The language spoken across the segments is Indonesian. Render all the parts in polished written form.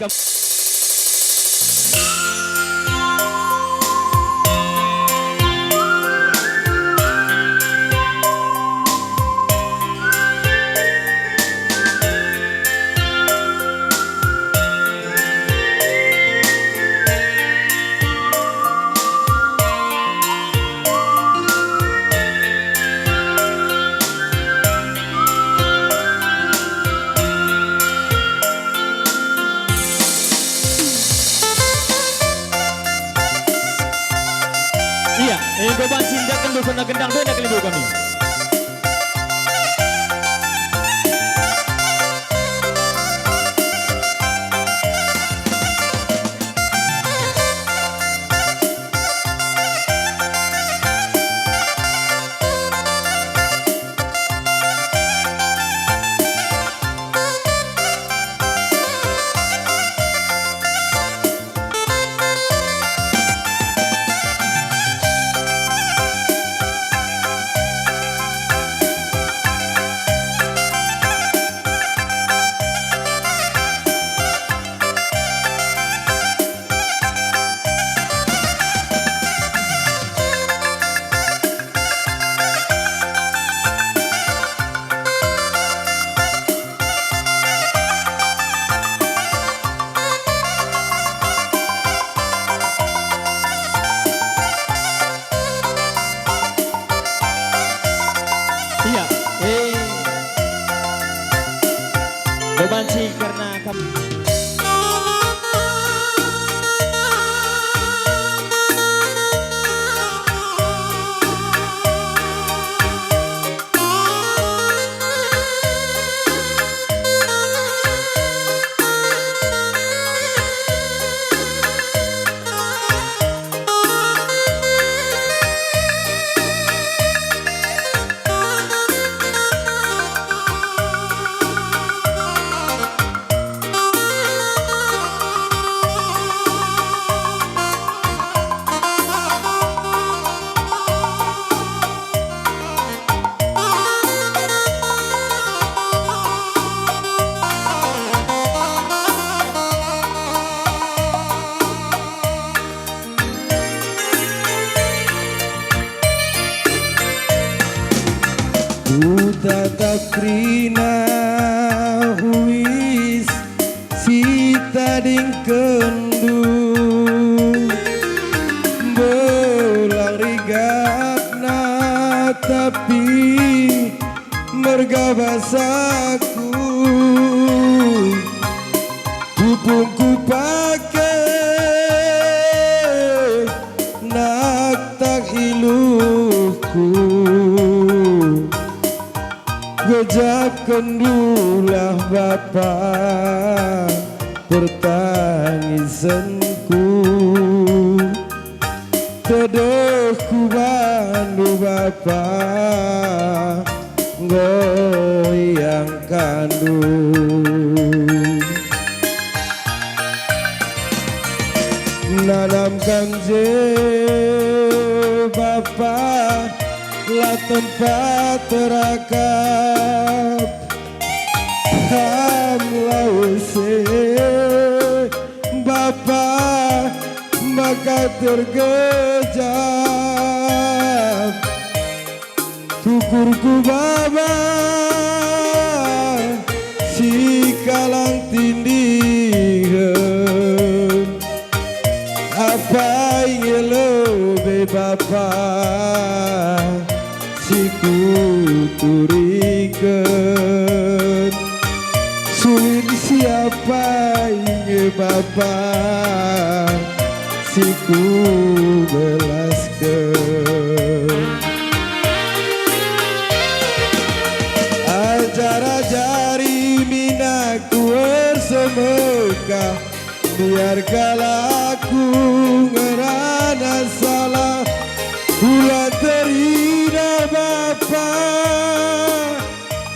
kamu. Iya, yang beban cinta kendu kena gendang tuh ada kelindu kami. Iya, bebanci karena kamu. Tatakrina huis sita ding kendu belang rigatna tapi merga basaku pupungku pakai nak tak iluku gejap kendulah bapa pertangisanku tedohku bandu bapa goyang kandu nanam kanje bapa lah tempat terakap hamlause bapa maka tergejap tukurku baba si kalang tindihan apa yang lebih bapa siku turikan sulit siapa ingin bapa siku belaskan ajar-ajari minaku bersemekah biarkanlah aku ngerana salah ulah terhina bapa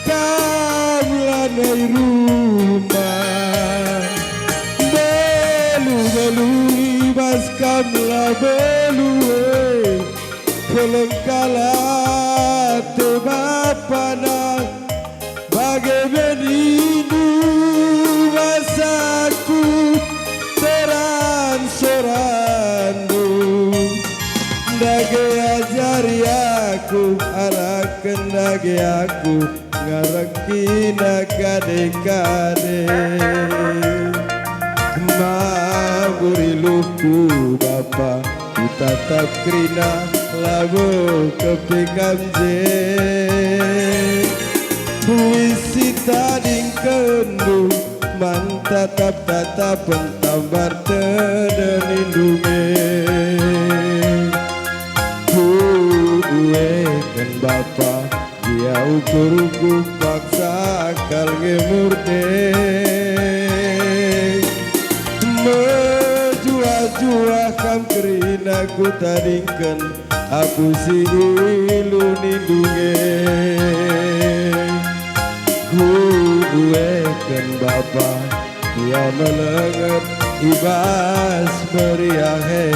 kamlah dari rumah belu-belu ibas kamlah belu pelengkalah te bapa nak bagai benindu masaku aku arahkan lagi aku ngarekina kade-kade Maburi luku bapa tatap krina labu kepikamje Puisi tading kendu man tatap pentambar tedenindunge Kuwe kan bapa dia ukur paksa kal ngemurde Jua kam kerina ku tadingkan aku si ilu nindunge Gue kan bapa dia melenget ibas meriahe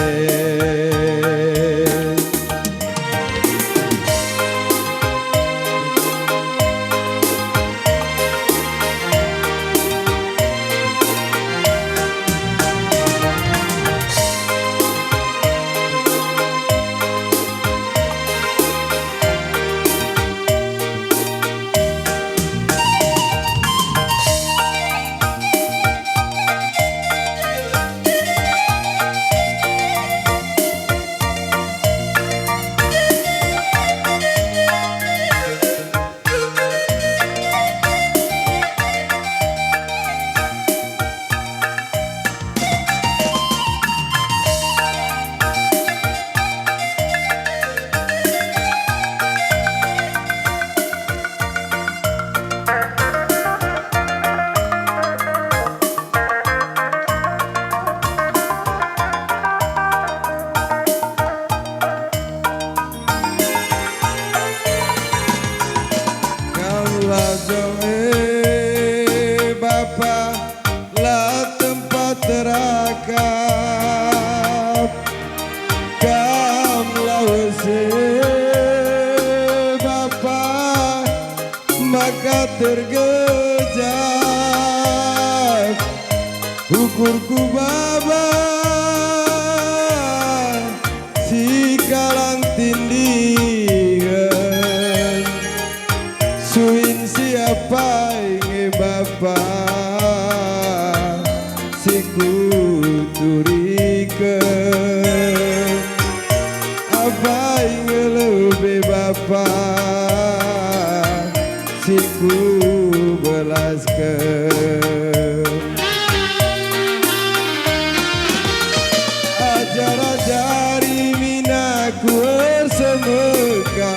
Bapa lah tempat terakap Kamlah wese Bapa maka tergejap Ukurku baba si kalang tindingan Suin siapa inge bapa si kuturikeun apa inge lebe bapa si ku belaskeun ajar-ajari minaku semeka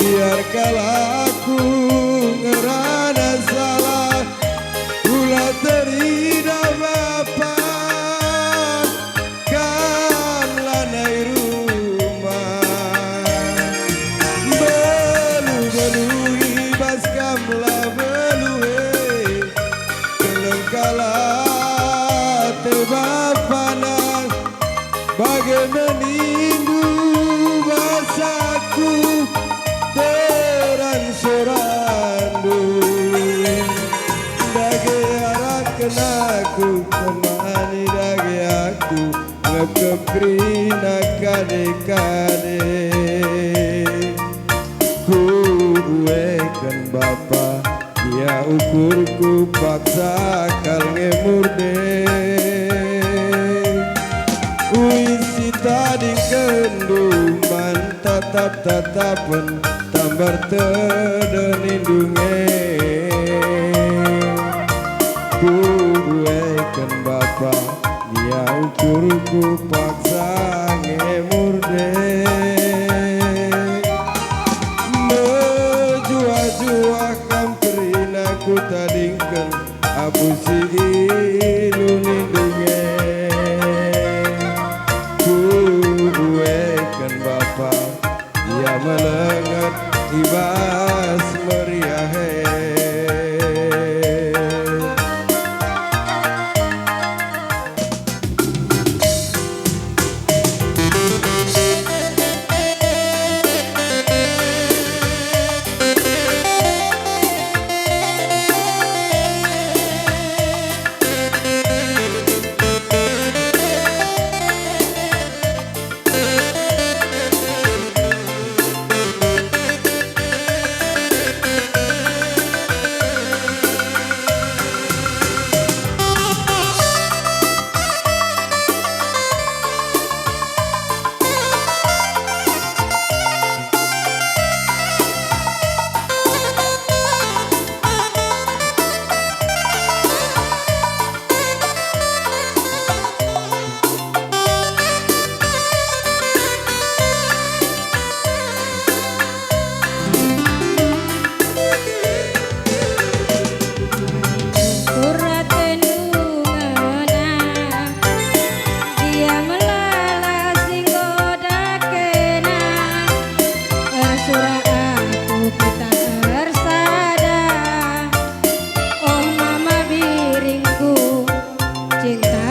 biar kalaku ngerana salah ulah terida bapa kan lanai rumah belu ibas kamlah belu kelengkala te bapa nang bagaimana nindu basaku terang sorandu dage arak kenaku temani dage aku ngekep krina kade-kade kuwekan bapa dia ukurku paksa kal ngemurde Uisi tading kenduman tatap-tatapan tambar tedenindunge Kuwekan bapa dia ukurku paksa ngemurde Mejua-jua kamperina ku tadingkan abu si ilu nindunge Kuwekan bapa dia melenget ibas meriahe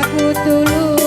aku tulung